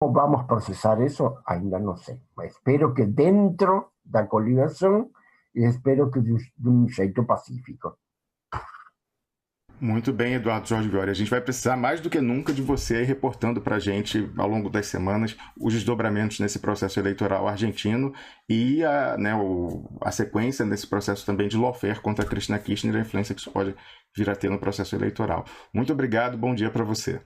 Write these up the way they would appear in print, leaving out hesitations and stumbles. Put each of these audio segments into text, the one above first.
vamos procesar eso? Ainda no sé. Espero que dentro da coligação e espero que de um jeito pacífico. Muito bem, Eduardo Jorge Fiori. A gente vai precisar mais do que nunca de você aí reportando para a gente ao longo das semanas os desdobramentos nesse processo eleitoral argentino e a sequência nesse processo também de lawfare contra a Cristina Kirchner e a influência que isso pode vir a ter no processo eleitoral. Muito obrigado, bom dia para você.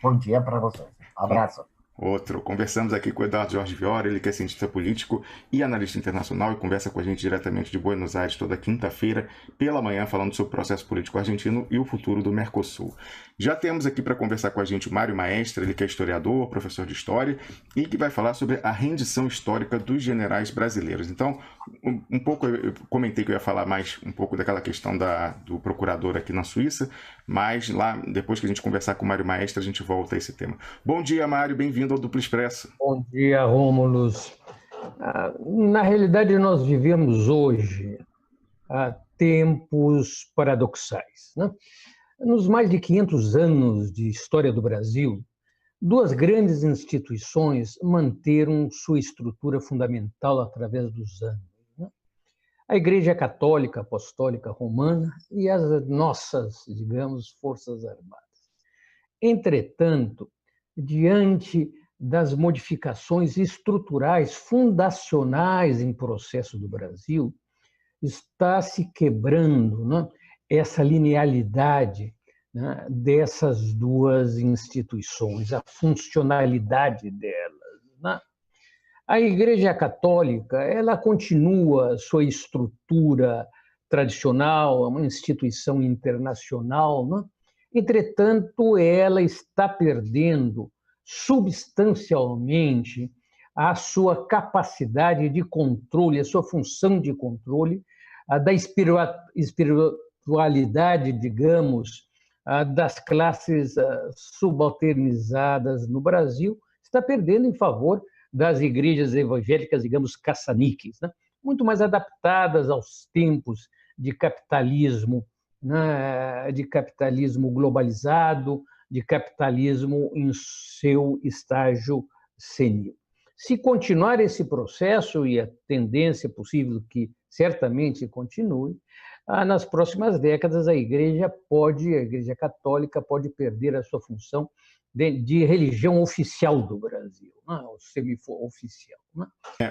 Bom dia para vocês. Abraço. Outro. Conversamos aqui com o Eduardo Jorge Fiori, ele que é cientista político e analista internacional e conversa com a gente diretamente de Buenos Aires toda quinta-feira, pela manhã, falando sobre o processo político argentino e o futuro do Mercosul. Já temos aqui para conversar com a gente o Mário Maestra, ele que é historiador, professor de história e que vai falar sobre a rendição histórica dos generais brasileiros. Então, um pouco, eu comentei que eu ia falar mais um pouco daquela questão do procurador aqui na Suíça, mas lá, depois que a gente conversar com o Mário Maestra, a gente volta a esse tema. Bom dia, Mário, bem-vindo ao Duplo Expresso. Bom dia, Rômulus. Na realidade, nós vivemos hoje tempos paradoxais, né? Nos mais de 500 anos de história do Brasil, duas grandes instituições manteram sua estrutura fundamental através dos anos, né? A Igreja Católica Apostólica Romana e as nossas, digamos, Forças Armadas. Entretanto, diante das modificações estruturais, fundacionais em processo do Brasil, está se quebrando, né, essa linealidade, né, dessas duas instituições, a funcionalidade delas, né? A Igreja Católica, ela continua sua estrutura tradicional, uma instituição internacional, né? Entretanto, ela está perdendo substancialmente a sua capacidade de controle, a sua função de controle da espiritualidade, digamos, das classes subalternizadas no Brasil, está perdendo em favor das igrejas evangélicas, digamos, caça-níqueis, né? Muito mais adaptadas aos tempos de capitalismo, né? De capitalismo globalizado, de capitalismo em seu estágio senil. Se continuar esse processo, e a tendência é possível que certamente continue, nas próximas décadas a Igreja Católica pode perder a sua função de religião oficial do Brasil, né? Ou semi-oficial, né?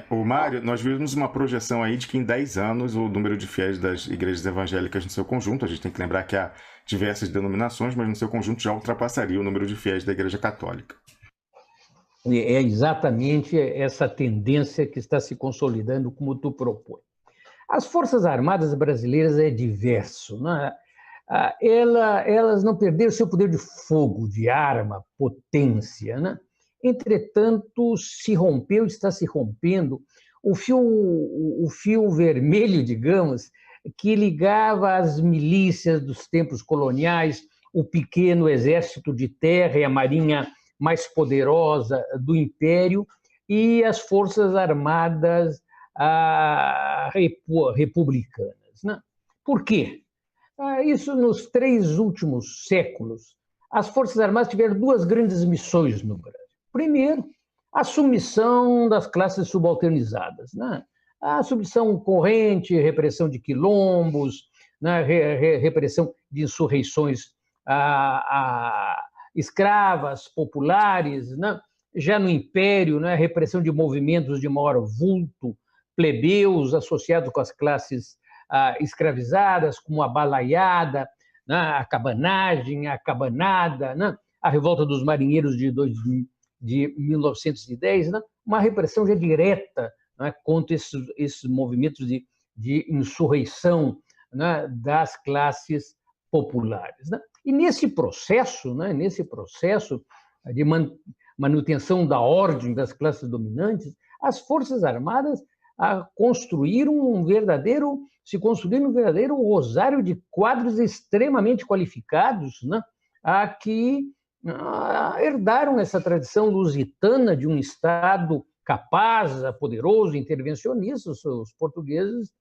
O Mário, nós vimos uma projeção aí de que em 10 anos o número de fiéis das igrejas evangélicas no seu conjunto, a gente tem que lembrar que há diversas denominações, mas no seu conjunto já ultrapassaria o número de fiéis da Igreja Católica. É exatamente essa tendência que está se consolidando, como tu propõe. As Forças Armadas brasileiras é diverso, né? Elas não perderam seu poder de fogo, de arma, potência, né? Entretanto, está se rompendo o fio vermelho, digamos, que ligava as milícias dos tempos coloniais, o pequeno exército de terra e a marinha mais poderosa do Império e as Forças Armadas republicanas, né? Por quê? Isso nos 3 últimos séculos, as Forças Armadas tiveram 2 grandes missões no Brasil. Primeiro, a submissão das classes subalternizadas, né? A submissão corrente, repressão de quilombos, né? Repressão de insurreições escravas, populares, né? Já no Império, né? Repressão de movimentos de maior vulto, plebeus associados com as classes escravizadas, como a balaiada, né? A cabanagem, a cabanada, né? A revolta dos marinheiros de 1910, né? Uma repressão já direta, né? Contra esses movimentos de insurreição, né? Das classes populares, né? E nesse processo, né? Nesse processo de manutenção da ordem das classes dominantes, as Forças Armadas construíram um verdadeiro rosário de quadros extremamente qualificados, né? Que herdaram essa tradição lusitana de um Estado capaz, poderoso, intervencionista. Os portugueses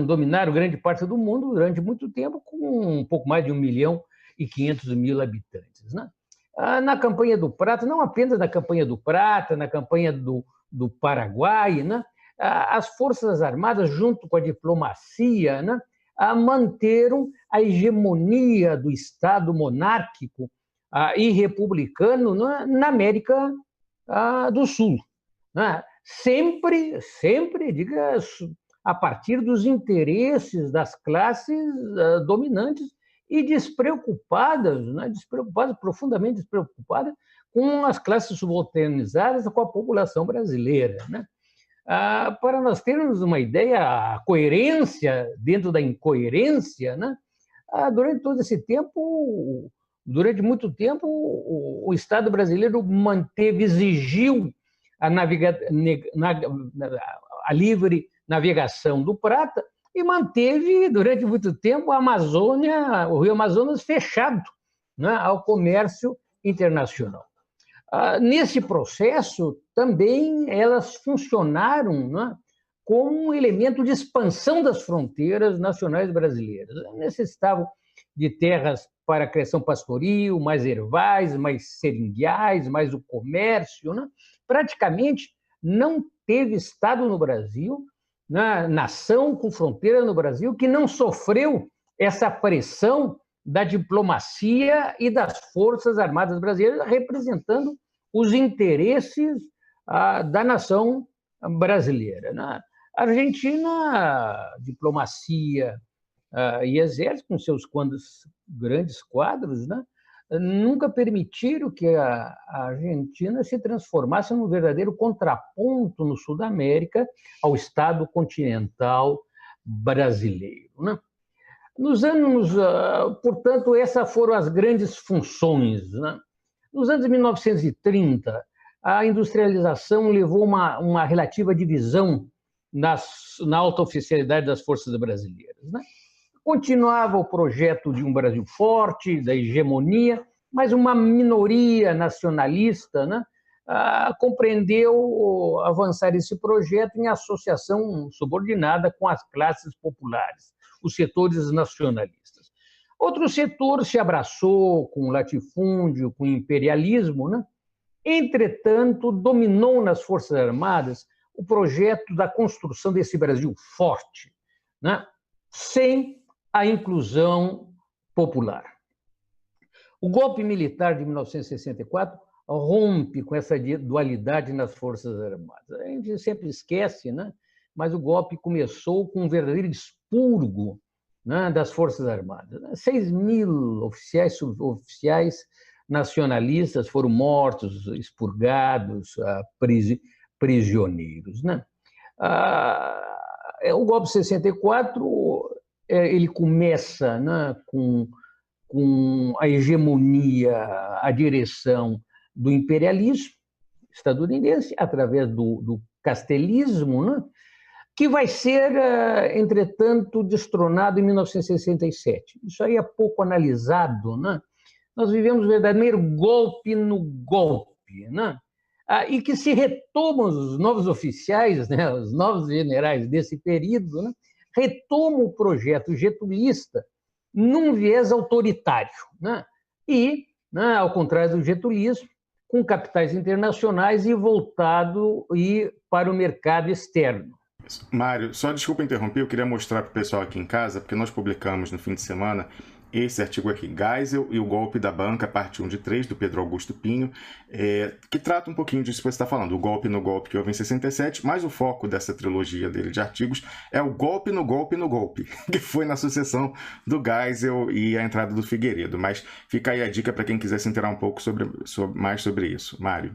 dominaram grande parte do mundo durante muito tempo, com um pouco mais de 1.500.000 habitantes, né? na campanha do Prata, não apenas na campanha do Prata, na campanha do Paraguai, né? As Forças Armadas, junto com a diplomacia, né? Manteram a hegemonia do Estado monárquico e republicano na América do Sul, né? Sempre, diga, a partir dos interesses das classes dominantes e despreocupadas, né? Profundamente despreocupadas com as classes subalternizadas, com a população brasileira, né? Para nós termos uma ideia, a coerência dentro da incoerência, né? Durante todo esse tempo, durante muito tempo, o Estado brasileiro exigiu a livre navegação do Prata e manteve, durante muito tempo, a Amazônia, o Rio Amazonas fechado, né, ao comércio internacional. Nesse processo, também elas funcionaram, né, como um elemento de expansão das fronteiras nacionais brasileiras. Necessitavam de terras para a criação pastoril, mais herbais, mais seringueiais, mais o comércio, né? Praticamente não teve Estado no Brasil, né, nação com fronteira no Brasil, que não sofreu essa pressão da diplomacia e das Forças Armadas brasileiras, representando os interesses da nação brasileira. Na Argentina, diplomacia e exército, com seus grandes quadros, né, nunca permitiram que a Argentina se transformasse num verdadeiro contraponto no Sul da América ao Estado continental brasileiro, né? Nos anos, portanto, essas foram as grandes funções, né? Nos anos de 1930, a industrialização levou uma relativa divisão na alta oficialidade das forças brasileiras, né? Continuava o projeto de um Brasil forte, da hegemonia, mas uma minoria nacionalista, né, compreendeu avançar esse projeto em associação subordinada com as classes populares, os setores nacionalistas. Outro setor se abraçou com o latifúndio, com o imperialismo, né? Entretanto, dominou nas Forças Armadas o projeto da construção desse Brasil forte, né, sem a inclusão popular. O golpe militar de 1964 rompe com essa dualidade nas Forças Armadas. A gente sempre esquece, né? Mas o golpe começou com um verdadeiro expurgo, né, das Forças Armadas. 6.000 oficiais, suboficiais nacionalistas foram mortos, expurgados, prisioneiros, né? O golpe de 64 ele começa, né, com a hegemonia, a direção do imperialismo estadunidense, através do castelismo, né, que vai ser, entretanto, destronado em 1967. Isso aí é pouco analisado, né? Nós vivemos um verdadeiro golpe no golpe, né? E que se retomam os novos oficiais, né, os novos generais desse período, né, retomam o projeto getulista num viés autoritário, né? E, né, ao contrário do getulismo, com capitais internacionais e voltado para o mercado externo. Mário, só desculpa interromper, eu queria mostrar para o pessoal aqui em casa, porque nós publicamos no fim de semana esse artigo aqui, Geisel e o golpe da banca, parte 1 de 3, do Pedro Augusto Pinho, que trata um pouquinho disso que você está falando, o golpe no golpe que houve em 67, mas o foco dessa trilogia dele de artigos é o golpe no golpe no golpe, que foi na sucessão do Geisel e a entrada do Figueiredo. Mas fica aí a dica para quem quiser se inteirar um pouco mais sobre isso. Mário.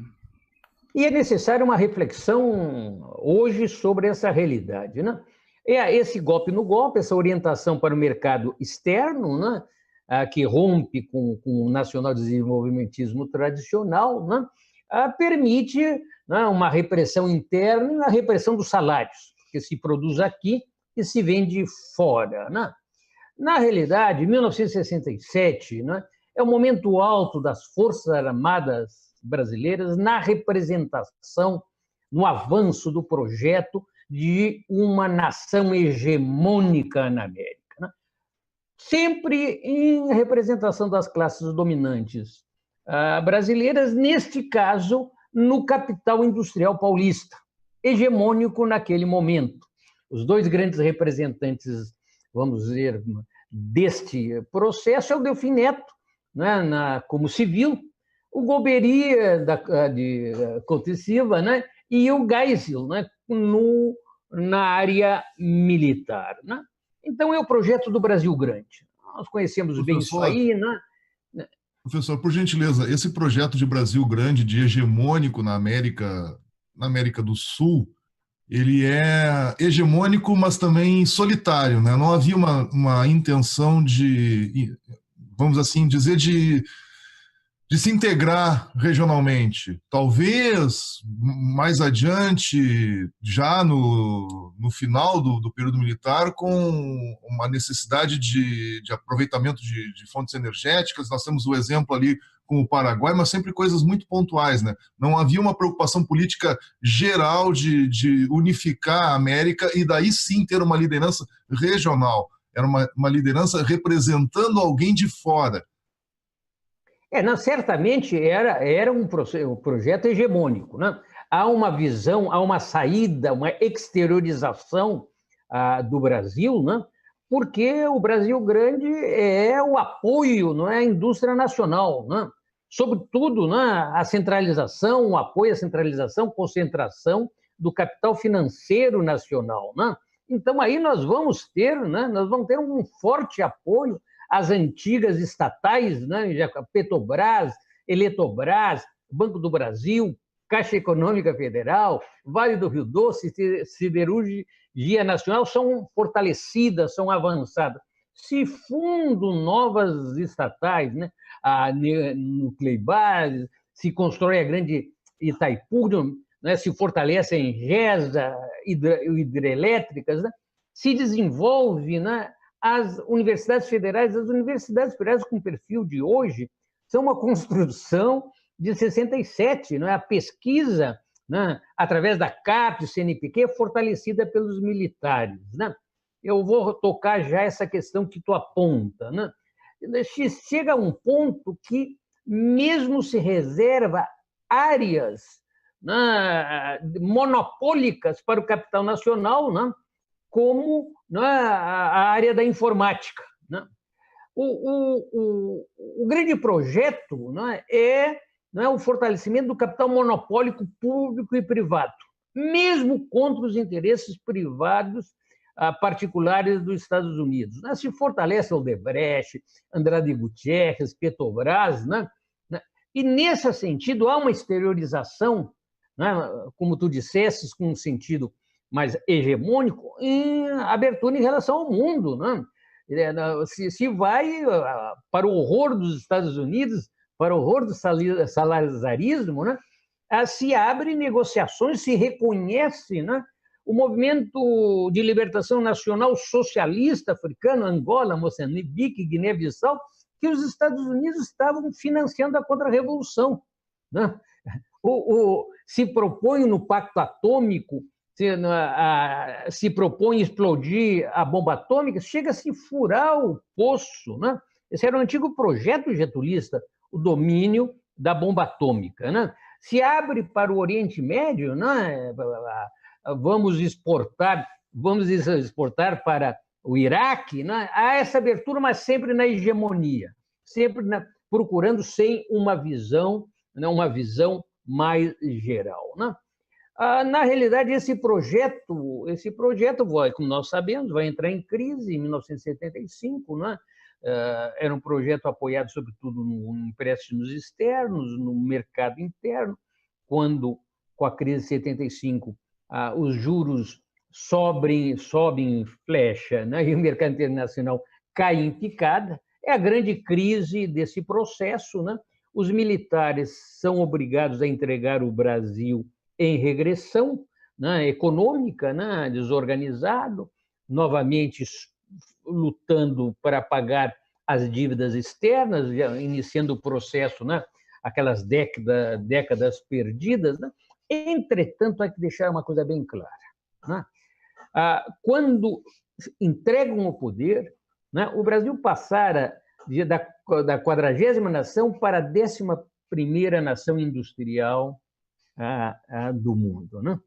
E é necessária uma reflexão hoje sobre essa realidade, né? Esse golpe no golpe, essa orientação para o mercado externo, né, que rompe com o nacional-desenvolvimentismo tradicional, né, permite, né, uma repressão interna e a repressão dos salários, que se produz aqui e se vende fora, né? Na realidade, 1967, né, é o momento alto das Forças Armadas brasileiras na representação, no avanço do projeto de uma nação hegemônica na América, né? Sempre em representação das classes dominantes brasileiras, neste caso, no capital industrial paulista, hegemônico naquele momento. Os dois grandes representantes, vamos dizer, deste processo é o Delfim Neto, né, como civil, o Golbery de Couto e Silva, né, e o Geisel, né, na área militar. Né? Então, é o projeto do Brasil Grande. Nós conhecemos bem isso aí, né? Professor, por gentileza, esse projeto de Brasil Grande, de hegemônico na América do Sul, ele é hegemônico, mas também solitário, né? Não havia uma intenção de, vamos assim dizer, de se integrar regionalmente. Talvez, mais adiante, já no final do período militar, com uma necessidade de aproveitamento de fontes energéticas. Nós temos o exemplo ali com o Paraguai, mas sempre coisas muito pontuais, né? Não havia uma preocupação política geral de unificar a América e daí sim ter uma liderança regional. Era uma liderança representando alguém de fora. Não, certamente era um projeto hegemônico. Né? Há uma visão, há uma saída, uma exteriorização do Brasil, né? Porque o Brasil Grande é o apoio, não é, à indústria nacional, né? Sobretudo, né, a centralização, o apoio à centralização, concentração do capital financeiro nacional. Né? Então, aí nós vamos ter um forte apoio as antigas estatais, né? Petrobras, Eletrobras, Banco do Brasil, Caixa Econômica Federal, Vale do Rio Doce, Siderurgia Nacional, são fortalecidas, são avançadas. Se fundam novas estatais, né? A Nucleibás, se constrói a grande Itaipu, né? Se fortalecem GESA, hidrelétricas, né? Se desenvolve, né? As universidades federais com perfil de hoje são uma construção de 67, não é? A pesquisa, né, através da CAPES, CNPq, é fortalecida pelos militares. Né? Eu vou tocar já essa questão que tu aponta. Né? Chega a um ponto que mesmo se reserva áreas, né, monopólicas para o capital nacional, né? Como, né, a área da informática. Né? O grande projeto, né, é o fortalecimento do capital monopólico público e privado, mesmo contra os interesses privados particulares dos Estados Unidos. Né? Se fortalece Odebrecht, Andrade Gutierrez, Petrobras, né? E, nesse sentido, há uma exteriorização, né, como tu dissesses, com um sentido mais hegemônico, em abertura em relação ao mundo. Né? Se vai para o horror dos Estados Unidos, para o horror do salarizarismo, né? Se abre negociações, se reconhece, né? O movimento de libertação nacional socialista africano, Angola, Moçambique, Guiné-Bissau, que os Estados Unidos estavam financiando a contra-revolução. Né? Se propõe no Pacto Atômico, se propõe explodir a bomba atômica, chega a se furar o poço. Né? Esse era um antigo projeto getulista, o domínio da bomba atômica. Né? Se abre para o Oriente Médio, né? vamos exportar para o Iraque, né? Há essa abertura, mas sempre na hegemonia, sempre procurando sem uma visão mais geral. Né? Na realidade, esse projeto, como nós sabemos, vai entrar em crise em 1975, né? Era um projeto apoiado, sobretudo, em empréstimos externos, no mercado interno, quando, com a crise de 75, os juros sobem em flecha, né? E o mercado internacional cai em picada. É a grande crise desse processo. Né? Os militares são obrigados a entregar o Brasil em regressão, né, econômica, né, desorganizado, novamente lutando para pagar as dívidas externas, iniciando o processo, né, aquelas décadas perdidas. Né? Entretanto, há que deixar uma coisa bem clara. Né? Quando entregam o poder, né, o Brasil passara da 40ª nação para a primeira nação industrial do mundo, né?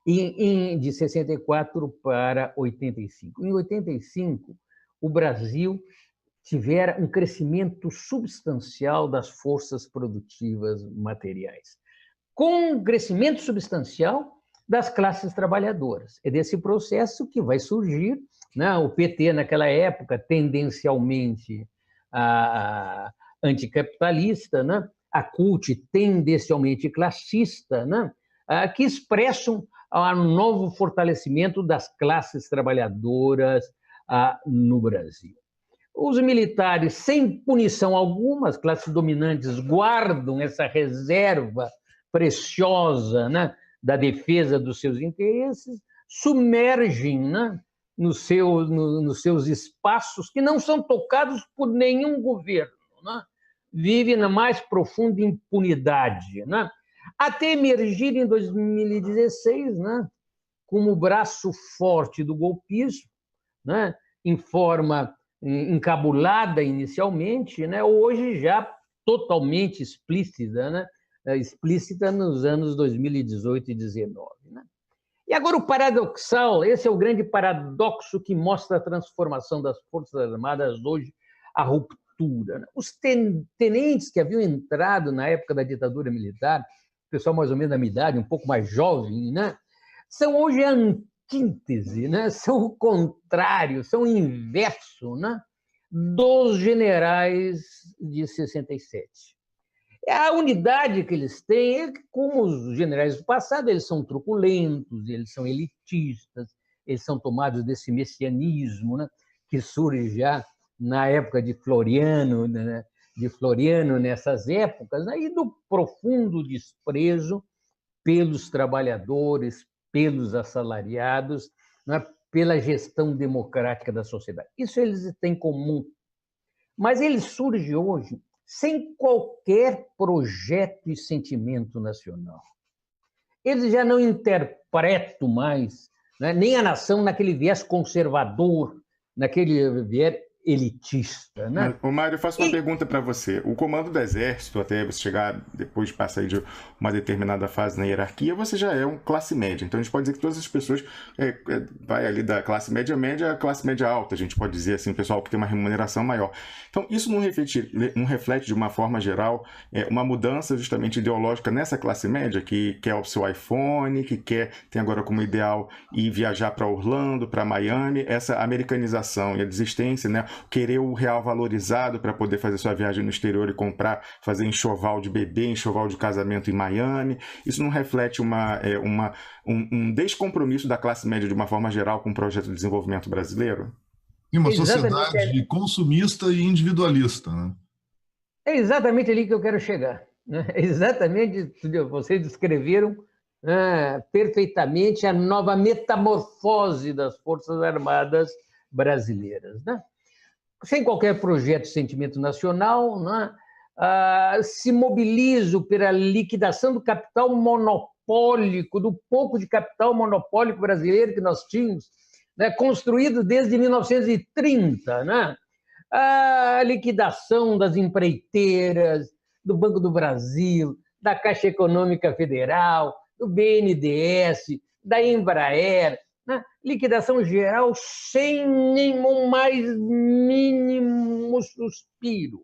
De 64 para 85. Em 85, o Brasil tivera um crescimento substancial das forças produtivas materiais, com um crescimento substancial das classes trabalhadoras. É desse processo que vai surgir, né, o PT, naquela época, tendencialmente anticapitalista, né, a CUT, tendencialmente classista, né, que expressam um novo fortalecimento das classes trabalhadoras no Brasil. Os militares, sem punição alguma, as classes dominantes guardam essa reserva preciosa, né, da defesa dos seus interesses, submergem, né, nos seus espaços que não são tocados por nenhum governo, né? Vivem na mais profunda impunidade, né? Até emergir em 2016, né, como braço forte do golpismo, né, em forma encabulada inicialmente, né, hoje já totalmente explícita, né, explícita nos anos 2018 e 2019. Né? E agora o paradoxal, esse é o grande paradoxo que mostra a transformação das Forças Armadas hoje, a ruptura. Né? Os tenentes que haviam entrado na época da ditadura militar, pessoal mais ou menos da minha idade, um pouco mais jovem, né, são hoje a antítese, né, são o contrário, são o inverso, né, dos generais de 67. A unidade que eles têm é que, como os generais do passado, eles são truculentos, eles são elitistas, eles são tomados desse messianismo, né, que surge já na época de Floriano, né, nessas épocas, né, e do profundo desprezo pelos trabalhadores, pelos assalariados, né, pela gestão democrática da sociedade. Isso eles têm em comum. Mas ele surge hoje sem qualquer projeto e sentimento nacional. Eles já não interpretam mais, né, nem a nação naquele viés conservador, naquele viés elitista. Né? Mas, Mário, eu faço uma pergunta para você. O comando do Exército, até você chegar, depois de passar de uma determinada fase na hierarquia, você já é um classe média. Então, a gente pode dizer que todas as pessoas vai ali da classe média média à classe média alta. A gente pode dizer assim, pessoal que tem uma remuneração maior. Então, isso não reflete de uma forma geral uma mudança justamente ideológica nessa classe média que quer o seu iPhone, que tem agora como ideal ir viajar para Orlando, para Miami, essa americanização e a desistência, né? Querer o real valorizado para poder fazer sua viagem no exterior e comprar, fazer enxoval de bebê, enxoval de casamento em Miami. Isso não reflete um descompromisso da classe média de uma forma geral com o projeto de desenvolvimento brasileiro? E uma sociedade consumista e individualista, né? É exatamente ali que eu quero chegar. Né? Exatamente, vocês descreveram perfeitamente a nova metamorfose das Forças Armadas brasileiras. Né? Sem qualquer projeto de sentimento nacional, né, se mobilizam pela liquidação do capital monopólico, do pouco de capital monopólico brasileiro que nós tínhamos, né, construído desde 1930. Né? A liquidação das empreiteiras, do Banco do Brasil, da Caixa Econômica Federal, do BNDES, da Embraer, né? Liquidação geral sem nenhum mais mínimo suspiro.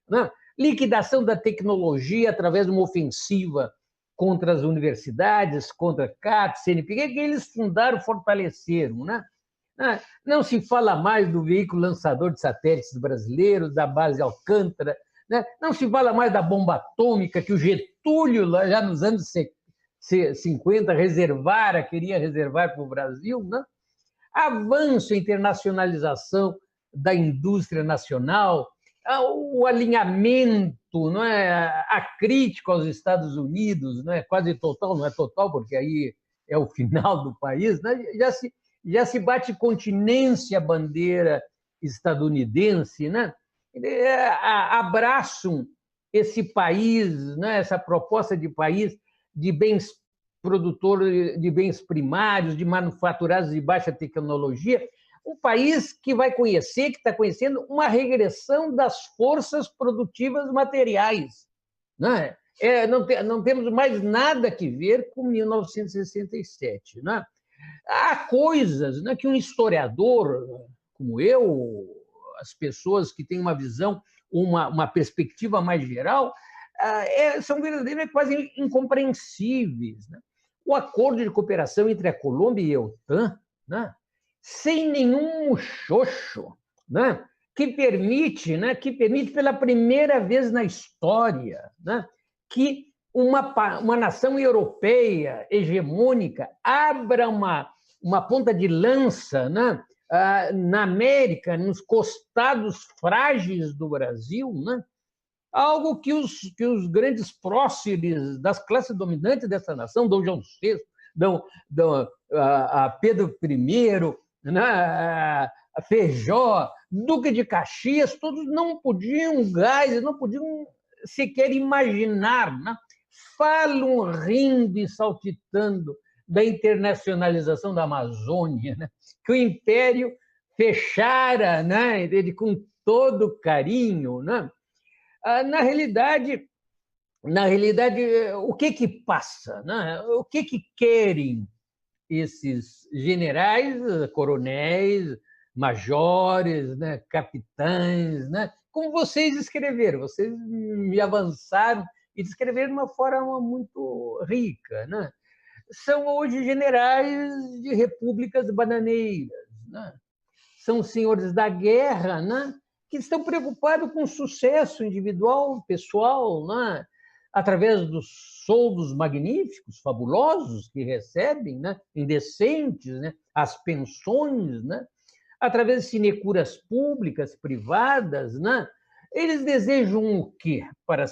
Né? Liquidação da tecnologia através de uma ofensiva contra as universidades, contra a CAT, CNPq, que eles fundaram, fortaleceram. Né? Não se fala mais do veículo lançador de satélites brasileiros, da base Alcântara, né? Não se fala mais da bomba atômica que o Getúlio, já nos anos 50, queria reservar para o Brasil, né? Avanço, internacionalização da indústria nacional, o alinhamento, não é, a crítica aos Estados Unidos, não é quase total, não é total, porque aí é o final do país, né? Já se bate continência a bandeira estadunidense, né? Abraçam esse país, né? Essa proposta de país de bens produtor de bens primários, de manufaturados de baixa tecnologia, um país que está conhecendo uma regressão das forças produtivas materiais. né? Não temos mais nada que ver com 1967. Né? Há coisas, né, que um historiador como eu, as pessoas que têm uma visão, uma perspectiva mais geral, são verdadeiramente quase incompreensíveis. Né? O acordo de cooperação entre a Colômbia e a OTAN, né, sem nenhum muxoxo, né, que permite pela primeira vez na história, né, que uma nação europeia hegemônica abra uma ponta de lança, né, na América, nos costados frágeis do Brasil, né, algo que os grandes próceres das classes dominantes dessa nação, Dom João VI, Pedro I, né, a Feijó, Duque de Caxias, todos não podiam não podiam sequer imaginar, né? Falam rindo e saltitando da internacionalização da Amazônia, né? Que o Império fechara, né, ele com todo carinho, né? Na realidade, o que passa, né? O que querem esses generais, coronéis, majores, né, capitães, né? Como vocês escreveram, vocês me avançaram e descreveram de uma forma muito rica, né? São hoje generais de repúblicas bananeiras, né? São senhores da guerra, né, que estão preocupados com o sucesso individual, pessoal, né, através dos soldos magníficos, fabulosos que recebem, né, indecentes, né, as pensões, né, através de sinecuras públicas, privadas, né, eles desejam o quê? Para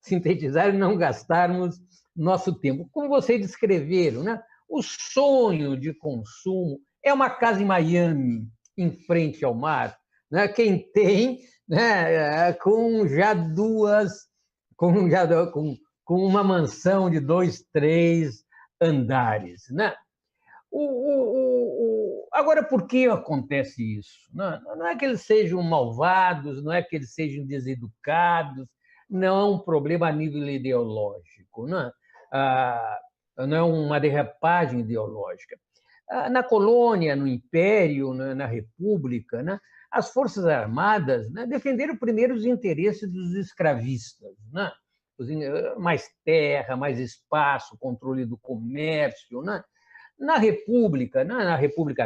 sintetizar e não gastarmos nosso tempo. Como vocês descreveram, né, o sonho de consumo é uma casa em Miami, em frente ao mar, né? Quem tem, né, com uma mansão de 2, 3 andares, né? Agora, por que acontece isso? Não é que eles sejam malvados, não é que eles sejam deseducados, não é um problema a nível ideológico, não é uma derrapagem ideológica. Na colônia, no império, na república, né, as forças armadas, né, defenderam primeiro os interesses dos escravistas, né? Mais terra, mais espaço, controle do comércio, né? Na República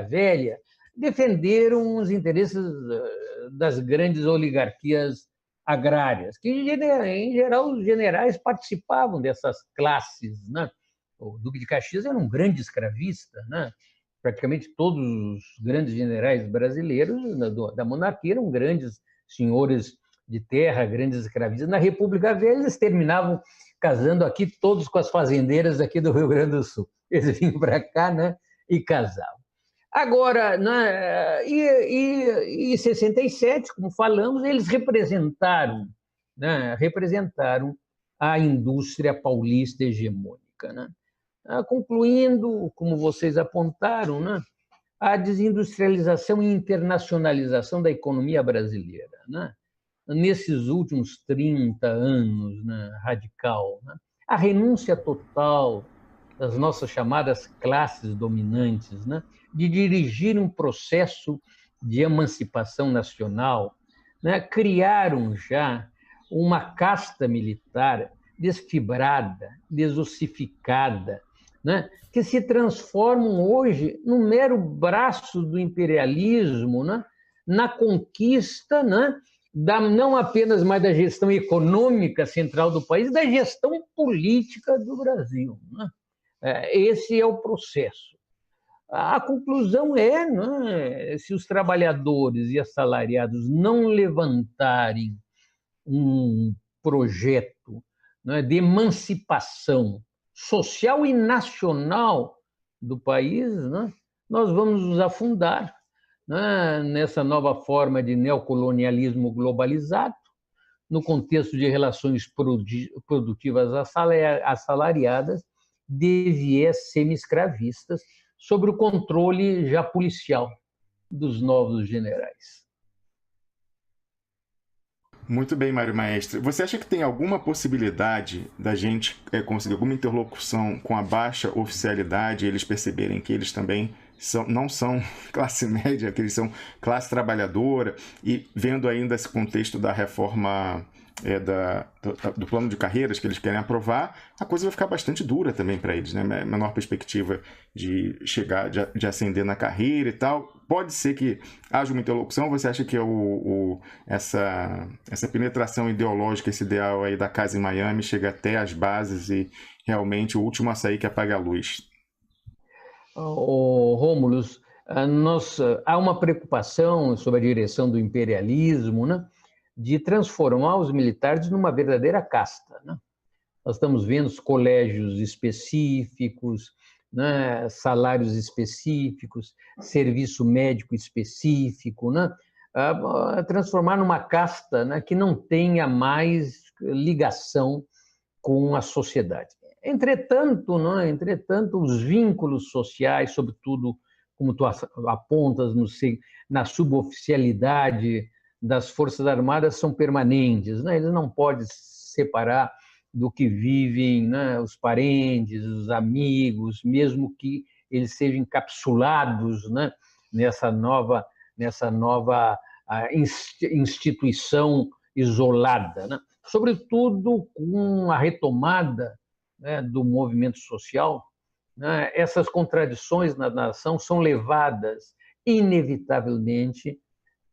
Velha, defenderam os interesses das grandes oligarquias agrárias, que, em geral, os generais participavam dessas classes, né? O Duque de Caxias era um grande escravista, né? Praticamente todos os grandes generais brasileiros da monarquia eram grandes senhores de terra, grandes escravistas. Na República Velha, eles terminavam casando aqui todos com as fazendeiras aqui do Rio Grande do Sul. Eles vinham para cá, né, e casavam. Agora, né, em 67, como falamos, eles representaram a indústria paulista hegemônica, né? Concluindo, como vocês apontaram, né, a desindustrialização e internacionalização da economia brasileira, né? Nesses últimos 30 anos, né, radical, né? A renúncia total das nossas chamadas classes dominantes, né, de dirigir um processo de emancipação nacional, né, criaram já uma casta militar desfibrada, desossificada, né, que se transformam hoje no mero braço do imperialismo, né, na conquista, né, não apenas mais da gestão econômica central do país, da gestão política do Brasil, né? Esse é o processo. A conclusão é, né, se os trabalhadores e assalariados não levantarem um projeto, né, de emancipação social e nacional do país, né, nós vamos nos afundar, né, nessa nova forma de neocolonialismo globalizado, no contexto de relações produtivas assalariadas, de viés semi-escravistas, sob o controle já policial dos novos generais. Muito bem, Mário Maestre. Você acha que tem alguma possibilidade da gente conseguir alguma interlocução com a baixa oficialidade, eles perceberem que eles também não são classe média, que eles são classe trabalhadora, e vendo ainda esse contexto da reforma do plano de carreiras que eles querem aprovar, a coisa vai ficar bastante dura também para eles, né? Menor perspectiva de chegar, de ascender na carreira e tal. Pode ser que haja uma interlocução. Você acha que essa penetração ideológica, esse ideal aí da casa em Miami chega até as bases e realmente o último a sair que apaga a luz? Rômulus, há uma preocupação sobre a direção do imperialismo, né, de transformar os militares numa verdadeira casta, né? Nós estamos vendo os colégios específicos, né, salários específicos, serviço médico específico, né, transformar numa casta, né, que não tenha mais ligação com a sociedade. Entretanto, os vínculos sociais, sobretudo, como tu apontas, na suboficialidade das Forças Armadas, são permanentes, né? Eles não podem se separar do que vivem, né, os parentes, os amigos, mesmo que eles sejam encapsulados, né, nessa nova instituição isolada, né? Sobretudo com a retomada, né, do movimento social, né, essas contradições na nação são levadas inevitavelmente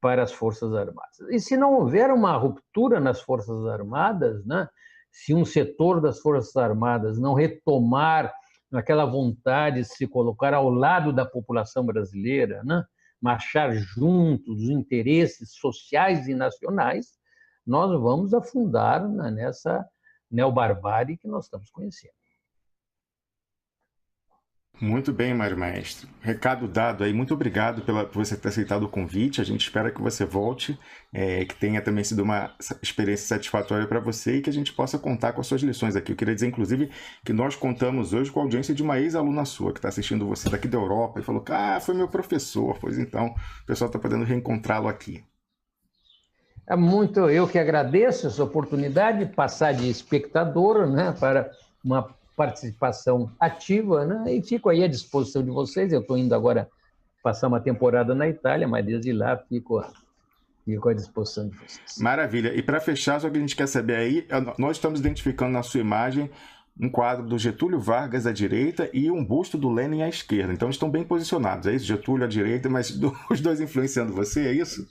para as Forças Armadas. E se não houver uma ruptura nas Forças Armadas, né, se um setor das Forças Armadas não retomar aquela vontade de se colocar ao lado da população brasileira, né, marchar junto dos interesses sociais e nacionais, nós vamos afundar, né, nessa neobarbárie que nós estamos conhecendo. Muito bem, Mário Maestre. Recado dado aí. Muito obrigado por você ter aceitado o convite. A gente espera que você volte, que tenha também sido uma experiência satisfatória para você e que a gente possa contar com as suas lições aqui. Eu queria dizer, inclusive, que nós contamos hoje com a audiência de uma ex-aluna sua que está assistindo você daqui da Europa e falou que foi meu professor. Pois então, o pessoal está podendo reencontrá-lo aqui. Eu que agradeço essa oportunidade de passar de espectador, né, para uma participação ativa, né, e fico aí à disposição de vocês. Eu estou indo agora passar uma temporada na Itália, mas desde lá fico à disposição de vocês. Maravilha. E para fechar, só que a gente quer saber aí, nós estamos identificando na sua imagem um quadro do Getúlio Vargas à direita e um busto do Lênin à esquerda. Então estão bem posicionados, é isso? Getúlio à direita, mas os dois influenciando você, é isso?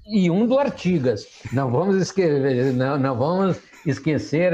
E um do Artigas. Não vamos esquecer